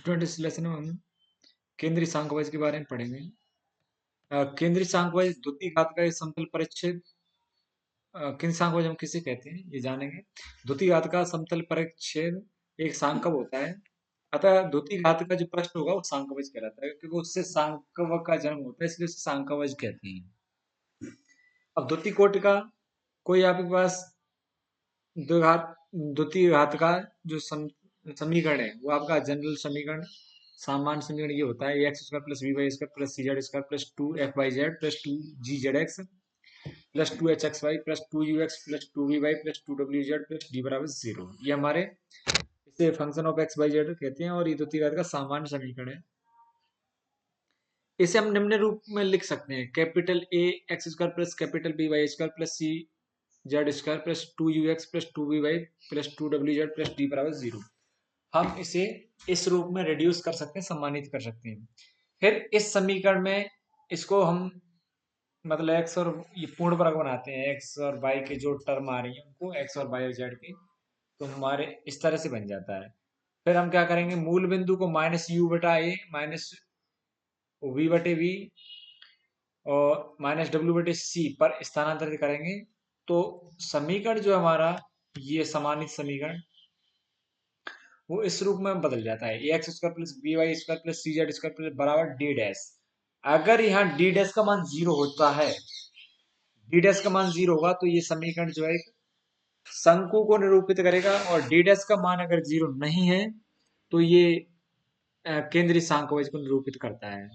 Student, इस lesson में हम केंद्रीय सांख्यवज के बारे में पढ़ेंगे। केंद्रीय सांख्यवज द्वितीय घात का एक समतल परिच्छेद। केंद्रीय सांख्यवज हम किसे कहते हैं ये जानेंगे। द्वितीय घात का समतल परिच्छेद एक सांकव होता है। अतः द्वितीय घात का जो प्रश्न होगा वो सांख्यवज कहलाता है, क्योंकि उससे सांकव का जन्म होता है, इसलिए उसे सांख्यवज कहते हैं। अब द्वितीय कोटि का कोई आपके पास द्वितीय घात का जो समीकरण है वो आपका जनरल समीकरण, सामान्य समीकरण ये होता है x square plus v y square plus सी Z square plus two f y z plus two g z x plus two h x y plus two u x plus two v y plus two डब्ल्यू z plus d बराबर 0। ये हमारे इसे function of x Y z कहते हैं और ये द्वितीय घात का सामान्य समीकरण है। इसे हम निम्न रूप में लिख सकते हैं, capital A x square plus capital B Y square plus C Z square plus two u x plus two v y plus two डब्ल्यू जेड प्लस डी बराबर 0। हम इसे इस रूप में रिड्यूस कर सकते हैं, सम्मानित कर सकते हैं। फिर इस समीकरण में इसको हम मतलब एक्स और ये पूर्ण वर्ग बनाते हैं, एक्स और वाई के जो टर्म आ रही है उनको एक्स और वाई और जेड के, तो हमारे इस तरह से बन जाता है। फिर हम क्या करेंगे, मूल बिंदु को माइनस यू बटा ए माइनस वी बटे वी और माइनस डब्ल्यू बटे सी पर स्थानांतरित करेंगे, तो समीकरण जो हमारा ये समानित समीकरण वो इस रूप में बदल जाता है, x square plus B Y square plus सी जेड स्क्वायर प्लस बराबर डी डैश। अगर यहाँ डी डैश का मान 0 होता है, डी डैश का मान 0 होगा तो ये समीकरण जो है शंकु को निरूपित करेगा, और डी डैश का मान अगर 0 नहीं है तो ये केंद्रीय सांख्यवज को निरूपित करता है।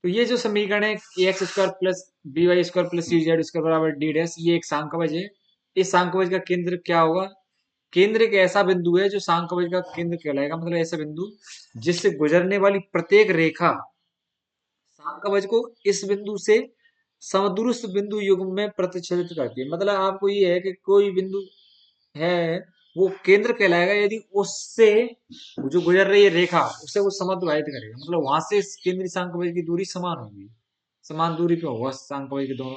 तो ये जो समीकरण है x square plus B Y square plus सी जेड स्क्वायर बराबर डी डैश, ये एक सांख्यवज है। इस सांख्यवज का केंद्र क्या होगा, केंद्र एक ऐसा बिंदु है जो सांख्यवज का केंद्र कहलाएगा, मतलब ऐसा बिंदु जिससे गुजरने वाली प्रत्येक रेखा सांख्यवज को इस बिंदु से समदूरस्थ बिंदु युग्म में प्रतिच्छेदित करती है। मतलब आपको ये है कि कोई बिंदु है वो केंद्र कहलाएगा यदि उससे जो गुजर रही है रेखा उससे वो समद्वाहित करेगा, मतलब वहां से केंद्रीय सांख्यवज की दूरी समान होगी, समान दूरी पे होगा सांख्यवज के दोनों।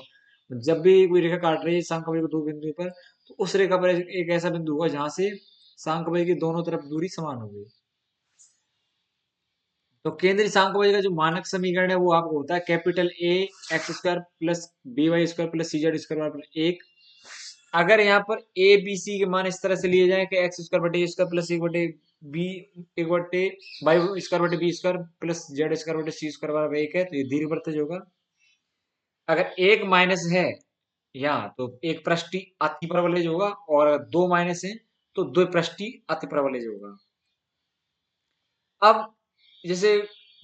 जब भी कोई रेखा काट रही है सांख्यवज के दो बिंदु पर, तो उस रेखा पर एक ऐसा बिंदु होगा जहां से सांख्यवज की दोनों तरफ दूरी समान होगी। तो केंद्रीय सांख्यवज का जो मानक समीकरण है वो आपको होता है capital A x square plus B Y square plus C Z square बराबर 1। अगर यहाँ पर ए बी सी के मान इस तरह से लिए जाए कि एक्स स्क्वायर बटे ए स्क्वायर प्लस एक बटे बी एक बटे वाई स्क्वायर बटे b square plus z square बटे सी स्क्वायर बराबर 1 है, तो ये दीर्घवृत्तज होगा। अगर एक माइनस है यहाँ तो एक पृष्ठी अति परवलय होगा, और दो माइनस है तो दो पृष्ठी अति परवलय होगा। अब जैसे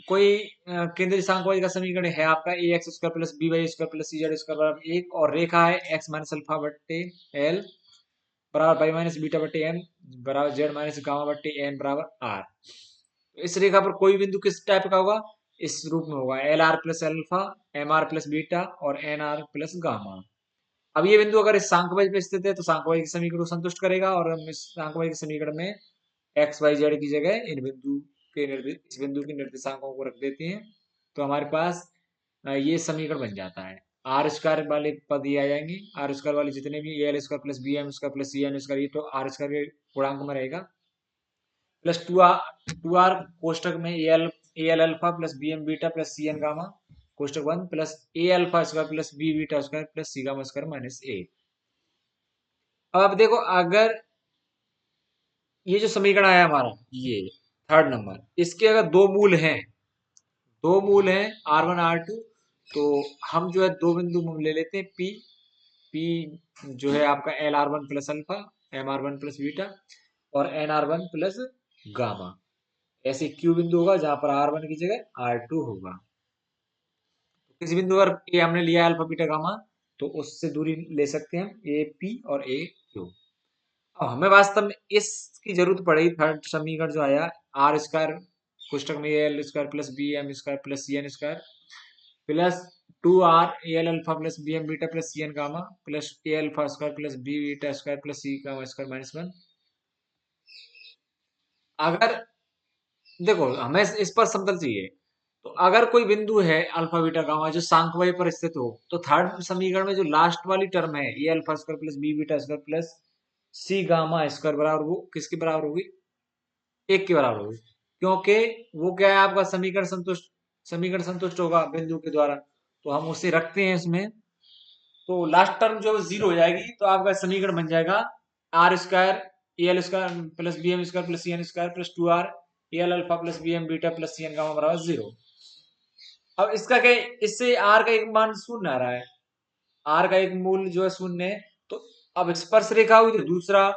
कोई केंद्रीय सांख्यवज का समीकरण है आपका A x square plus B Y square plus C Z square बराबर 1, और रेखा है एक्स माइनस अल्फा बट्टे एल बराबर बाई माइनस बीटा बट्टे एम बराबर जेड माइनस गामा बट्टे एन बराबर आर। इस रेखा पर कोई बिंदु किस टाइप का होगा, इस रूप में होगा, l r plus alpha m r plus beta और एन आर प्लस गामा। अब ये बिंदु अगर इस सांख्यवज पे स्थित है तो सांख्यवज के समीकरण को संतुष्ट करेगा, और हम इस सांख्यवज के समीकरण में एक्स वाई जेड की जगह इन बिंदु के इस बिंदु के निर्देशांकों को रख देते हैं, तो हमारे पास ये समीकरण बन जाता है। आर स्क्वायर वाले पद ये आ जाएंगे, आर स्क्वायर वाले जितने भी l square plus B m square plus सी एन स्क्वायर, ये तो आर स्क्वायर के गुणांक में रहेगा, प्लस टू आर कोष्टक में A L alpha plus B M beta plus C N gamma कोष्टक बंद plus A alpha square plus B beta square plus C gamma square minus A. अब देखो, अगर ये जो समीकरण आया हमारा ये थर्ड नंबर, इसके अगर दो मूल हैं R1 R2, तो हम जो है दो बिंदु ले लेते हैं P। P जो है आपका LR1 plus alpha MR1 plus beta और NR1 प्लस गामा। ऐसे Q बिंदु होगा जहां पर R1 की जगह R2 होगा। किसी बिंदु पर ए हमने लिया अल्फा बीटा गामा, तो उससे दूरी ले सकते हैं हम ए पी और ए क्यू। अब हमें वास्तव में इसकी जरूरत पड़ेगी, थर्ड समीकरण जो आया आर स्क्वायर कोष्टक में l square plus B m square plus C n square plus two r a L alpha plus B M beta plus C N gamma plus A alpha square plus B beta square plus C gamma square minus 1। अगर देखो हमें इस पर समतल चाहिए, तो अगर कोई बिंदु है अल्फा बीटा गामा जो सांख्यवय पर स्थित हो, तो थर्ड समीकरण में जो लास्ट वाली टर्म है A alpha square plus B beta square plus C gamma square बराबर वो किसके बराबर होगी, 1 के बराबर होगी। क्योंकि वो क्या है, आपका समीकरण संतुष्ट होगा बिंदु के द्वारा, तो हम उसे रखते हैं इसमें। तो लास्ट टर्म जो जीरो हो जाएगी, तो आपका समीकरण बन जाएगा r square a l square plus B m square plus C n square plus 2r a L alpha plus B M beta plus C N gamma बराबर 0। अब इसका क्या है, इससे आर का एक मान शून्य आ रहा है, आर का एक मूल जो है शून्य है। तो अब स्पर्श रेखा हुई तो दूसरा,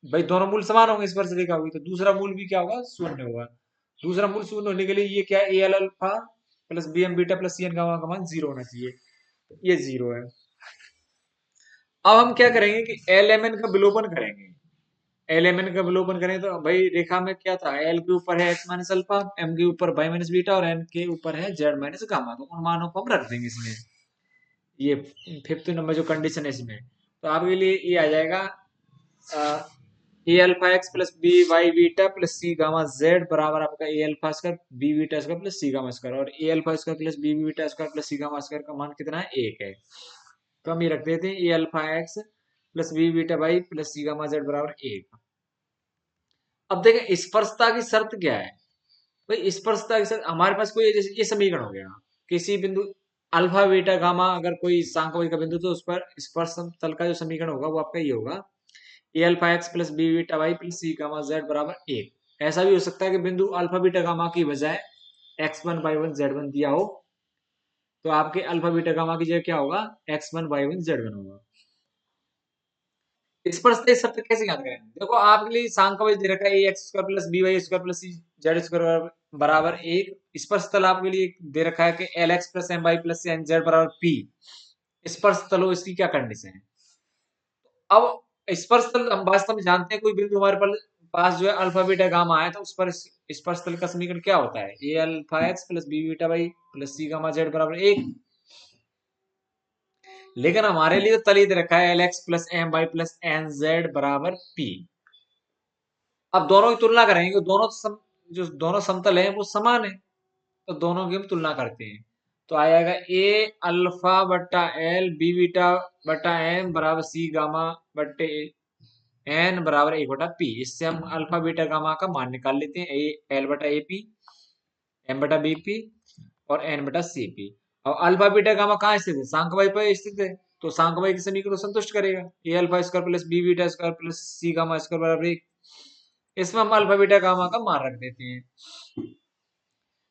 भाई दोनों मूल समान होंगे, स्पर्श रेखा हुई तो दूसरा मूल भी क्या होगा, शून्य होगा। दूसरा मूल शून्य होने के लिए ये क्या है, a L alpha plus B M beta plus C N gamma का मान 0 होना चाहिए, ये 0 है। अब हम क्या करेंगे कि एल एम एन का विलोपन करेंगे। एल एम एन का विलोपन करें तो भाई रेखा में क्या था, एल के ऊपर है एक्स माइनस अल्फा, एम के ऊपर वाई माइनस बीटा और एन के ऊपर है जेड माइनस गामा, तो उन मानों को हम रख देंगे इसमें। ये फिफ्थ नंबर जो कंडीशन है इसमें, तो आपके लिए ये आ जाएगा A alpha X plus B Y beta plus C gamma Z बराबर आपका A alpha square B beta square plus C gamma square, और A alpha square plus B beta square plus C gamma square का मान कितना है, 1 है। तो हम ये रख देते हैं A alpha X plus B beta Y plus C gamma Z बराबर 1। अब देखें स्पर्शता की शर्त क्या है, भाई स्पर्शता की शर्त हमारे पास कोई, जैसे ये समीकरण हो गया, किसी बिंदु अल्फा बीटा गामा अगर कोई सांख्यिक का बिंदु, तो उस पर स्पर्श तल का जो समीकरण होगा वो आपका ये होगा A alpha X plus B beta Y plus C gamma Z बराबर 1। ऐसा भी हो सकता है कि बिंदु अल्फा बीटा गामा की बजाय x1 y1 z1 दिया हो, तो आपके अल्फा बीटा गामा की जगह क्या होगा, x1 y1 z1 होगा। स्पर्शता शब्द कैसे याद करें, देखो आपके लिए सांख्यिक दे रखा है A x square plus B Y square plus C Z square बराबर 1। स्पर्श तल आपके लिए दे रखा है कि l x plus m y plus n z बराबर पी। स्पर्श तलो इसकी क्या कंडीशन है। अब स्पर्श तल हम वास्तव में जानते हैं, कोई बिंदु हमारे पास जो है अल्फा बीटा गामा है, तो उस पर स्पर्श तल का समीकरण क्या होता है, A alpha X plus B beta Y plus C gamma Z बराबर 1। लेकिन हमारे लिए तो तल ही दे रखा है l x plus m y plus n z बराबर पी। अब दोनों की तुलना करेंगे, जो दोनों समतल हैं वो समान है, तो दोनों की हम तुलना करते हैं। तो आएगा ए अल्फा बट्टा एल बी बीटा बट्टा एम बराबर सी गामा बट्टे एन बराबर 1/पी। इससे हम अल्फा बीटा गामा का मान निकाल लेते हैं, ए एल बटा ए पी, एम बटा बी पी और एन बटा सी पी। और अल्फा बीटा गामा कहाँ स्थित है, सांख्यिक पर स्थित है, तो सांख्यिक समीकरण को संतुष्ट करेगा। A alpha square plus B beta square plus C gamma square बराबर 1। इसमें हम अल्फा बीटा गामा का मान रख देते हैं,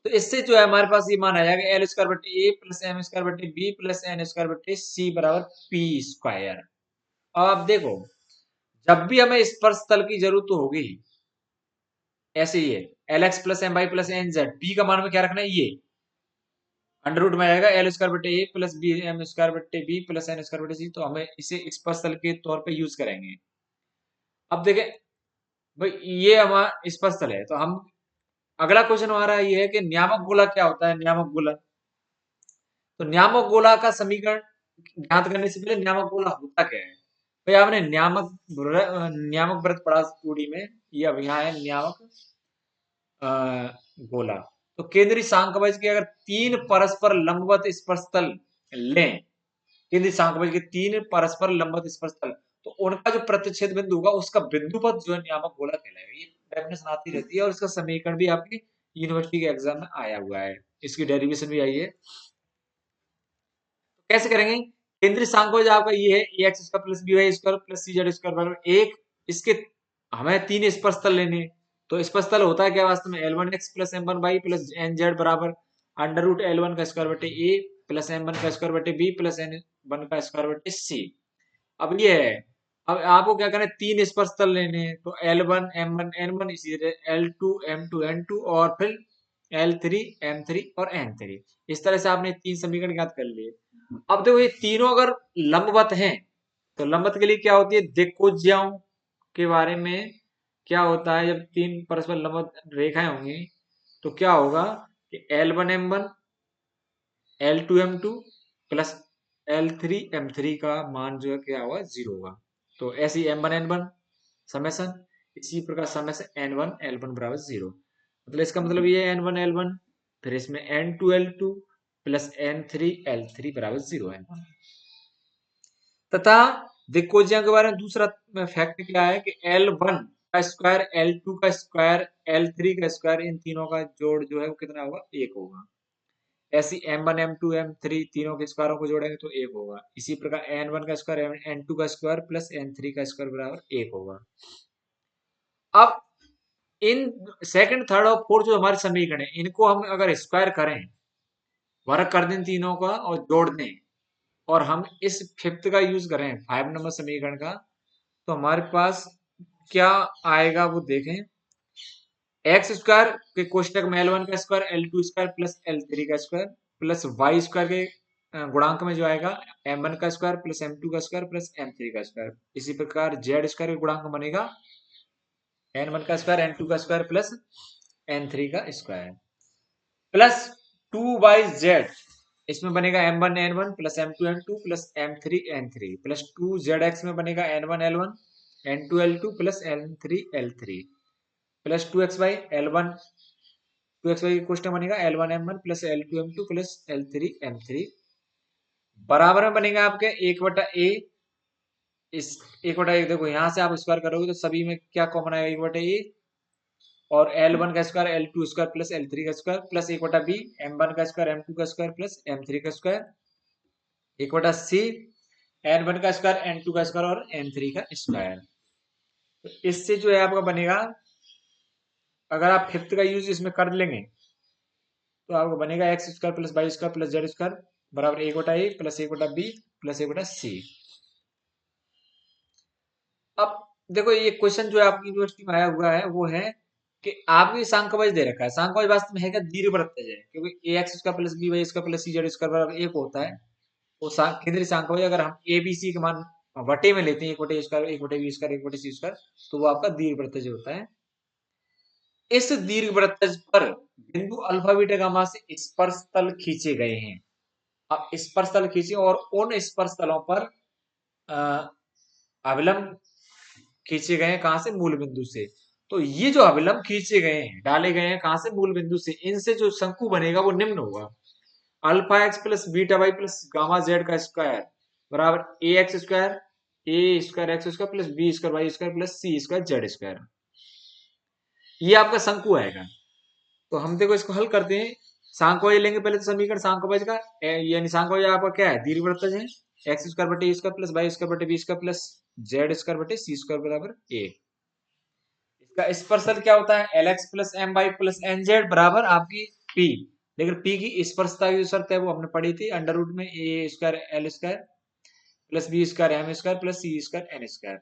तो इससे जो है हमारे पास ये मान आ जाएगा एल स्क्वायर बटे ए प्लस एम स्क्वायर बटे बी प्लस एन स्क्वायर बटे सी बराबर पी स्क्वायर। अब आप देखो, जब भी हमें स्पर्श तल की जरूरत तो होगी, ऐसे ही है l x plus m y plus n z, p का मान में क्या रखना है, ये अंडर रूट में आएगा एल स्क्वायर बटे a plus B m square बटे बी प्लस एन स्क्वायर बटे सी, तो हमें इसे स्पर्श तल के तौर पे यूज करेंगे। अब देखें भाई, ये हमारा स्पर्श तल है, तो हम अगला क्वेश्चन हमारा ये है कि नियामक गोला क्या होता है, नियामक गोला। तो नियामक गोला का समीकरण ज्ञात करने से पहले नियामक गोला होता क्या है, भाई आपने नियामक वृत्त पढ़ा 2D में, ये अब यहाँ है नियामक गोला। तो केंद्रीय सांख्यिक के अगर तीन परस्पर लंबवत स्पर्शतल लें, केंद्रीय सांख्यिक के तीन परस्पर लंबवत स्पर्शतल, तो उनका जो प्रतिच्छेद बिंदु होगा उसका बिंदुपथ जो है नियामक गोला कहलाएगा। ये डेफिनेशन आती रहती है और इसका समीकरण भी आपकी यूनिवर्सिटी के एग्जाम में आया हुआ है, इसकी डेरिवेशन भी आई है। कैसे करेंगे, केंद्रीय सांख्यिक आपका ये है A x square plus B Y square plus C Z square बराबर 1। इसके हमें तीन स्पर्शतल लेने, तो स्पर्शतल होता है क्या वास्तव में, l one x plus m one y plus n z बराबर अंडर रूट एल वन का स्क्वायर बटे ए प्लस एम वन का स्क्वायर बटे बी प्लस एन वन का स्क्वायर बटे सी। अब ये है, अब आपको क्या करना है, तीन स्पर्शतल लेने हैं, तो l one m one n one, इसी तरह l two m two n two और फिर एल थ्री एम थ्री और एन थ्री। इस तरह से आपने तीन समीकरण याद कर लिए। अब देखो ये तीनों अगर लंबवत हैं, तो लंबवत के लिए क्या होती है, दिक्कोज्याओं के बारे में क्या होता है, जब तीन परस्पर लंबवत रेखाएं होंगी तो क्या होगा कि l one m one l two m two plus l three m three का मान जो है क्या होगा, 0 होगा। तो ऐसी m one n one summation, इसी प्रकार summation n one l one बराबर 0। मतलब इसका मतलब ये एन वन एल वन, फिर इसमें n two l two plus n three l three बराबर 0 है। तथा दिक्कोज्या के बारे में दूसरा फैक्ट क्या है कि एल वन का स्क्वायर, L2 का स्क्वायर, L3 का स्क्वायर, इन तीनों का जोड़ जो है वो कितना होगा, 1 होगा। ऐसी M1 M2 M3 तीनों के स्क्वायरों को जोड़ेंगे तो 1 होगा। इसी प्रकार N1 का स्क्वायर N2 का स्क्वायर प्लस N3 का स्क्वायर बराबर 1 होगा। अब इन सेकंड, थर्ड और फोर्थ जो हमारे समीकरण है, इनको हम अगर स्क्वायर करें, वर्ग कर दें तीनों का और जोड़ दें, और हम इस फिफ्थ का यूज करें 5 नंबर समीकरण का, तो हमारे पास क्या आएगा वो देखें। एक्स स्क्वायर के कोष्टक में L1 का square L2 square plus L3 का स्क्वायर प्लस वाई स्क्वायर के गुणांक में जो आएगा M1 का स्क्वायर प्लस M2 का स्क्वायर प्लस M3 का स्क्वायर। इसी प्रकार Z स्क्वायर के गुणांक बनेगा N1 का स्क्वायर N2 का स्क्वायर प्लस N3 का स्क्वायर प्लस 2/Z, इसमें बनेगा M1 N1 plus M2 N2 plus M3 N3 plus 2ZX में बनेगा N1 L1 N2 L2 plus N3 L3 plus 2XY L1 2XY की कोष्टक बनेगा L1 M1 plus L2 M2 plus L3 M3 बराबर में बनेगा आपके 1/A। इस 1/A देखो यहां से आप स्क्वायर करोगे तो सभी में क्या कॉमन आएगा, 1/A और L1 का square L2 square plus L3 का स्क्वायर प्लस 1/B M1 का स्क्वायर M2 का स्क्वायर प्लस M3 का स्क्वायर 1/C N1 का स्क्वायर N2 का स्क्वायर और N3 का स्क्वायर। तो इससे जो है आपका बनेगा, अगर आप फिफ्थ का यूज इसमें कर लेंगे तो आपको बनेगा x square plus y square plus z square बराबर 1/A plus 1/B plus 1/C। अब देखो ये क्वेश्चन जो है आपकी यूनिवर्सिटी में आया हुआ है वो है कि आपको सांख्यवज दे रखा है। सांख्यवज वास्तव में है क्या, दीर्घवृत्तज है, क्योंकि ax square plus by square plus cz square बराबर 1 होता है। वो केंद्रीय सांख्यवज अगर हम ABC के मान वटे में लेते हैं 1/A square 1/B square 1/C square, तो वो आपका दीर्घवृत्तज होता है। इस दीर्घवृत्तज पर बिंदु अल्फा बीटा गामा से स्पर्श तल खींचे गए हैं। अब स्पर्श तल खींचे और उन स्पर्श तलों पर अविलंब खींचे गए हैं, कहां से, मूल बिंदु से। तो ये जो अविलंब खींचे गए हैं, डाले गए हैं कहां से, मूल बिंदु से, इनसे जो शंकु बनेगा वो निम्न होगा। Alpha X plus beta Y plus gamma Z का स्क्वायर बराबर A square X square plus B square Y square plus C square Z square. ये आपका शंकु आएगा। तो हम देखो इसको हल करते हैं। सांख्यवज लेंगे पहले तो समीकरण सांख्यवज का, यानी सांख्यवज आपका क्या है, दीर्घवृत्तज है। एक्स स्क्वायर बटे a square plus y square बटे b square plus z square बटे सी स्क्वायर बराबर ए। इसका स्पर्शल क्या होता है, l x plus m y plus n z बराबर आपकी पी। लेकिन पी की स्पर्शता की जो शर्त है वो हमने पढ़ी थी, अंडर रूट में A square L square plus B square M square plus C square N square.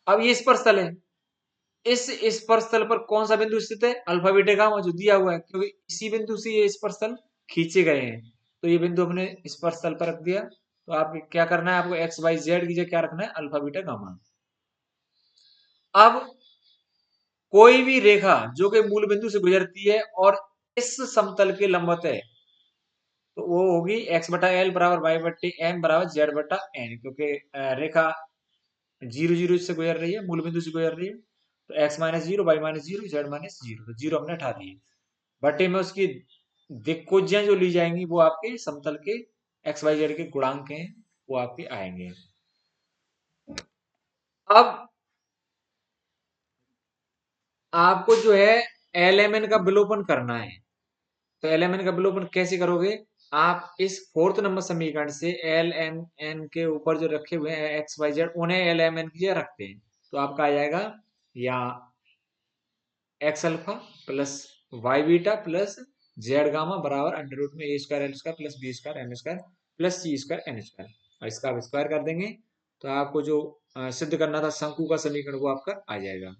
अब ये स्पर्शल है, इस स्पर्श तल पर कौन सा बिंदु स्थित है, अल्फा बीटा गामा जो दिया हुआ है, क्योंकि इसी बिंदु से ये स्पर्श तल खींचे गए हैं। तो ये बिंदु हमने स्पर्श तल पर रख दिया। तो आपको क्या करना है, आपको एक्स वाई जेड की जगह क्या रखना है, अल्फा बीटा गामा। अब कोई भी रेखा जो कि मूल बिंदु से गुजरती है और इस समतल के लंबवत है, तो वो होगी एक्स बटा एल बराबर वाई बटे एम बराबर जेड बटा एन, क्योंकि रेखा 0 0 से गुजर रही है, मूल बिंदु से गुजर रही है। तो x minus zero y minus zero z minus zero, तो जीरो हमने हटा दिए। बटे में उसकी दिक्कुज्यां जो ली जाएंगी वो आपके समतल के एक्स वाई जेड के गुणांक हैं, वो आपके आएंगे। अब आपको जो है एल एम एन का विलोपन करना है। तो एल एम एन का विलोपन कैसे करोगे, आप इस फोर्थ नंबर समीकरण से एल एम एन के ऊपर जो रखे हुए हैं एक्स वाई जेड, उन्हें एल एम एन की जगह रखते हैं। तो आपका आ जाएगा या X alpha plus Y beta plus Z gamma बराबर अंडर रूट में A square L square plus B square M square plus C square N square, और इसका आप स्क्वायर कर देंगे तो आपको जो सिद्ध करना था शंकु का समीकरण वो आपका आ जाएगा।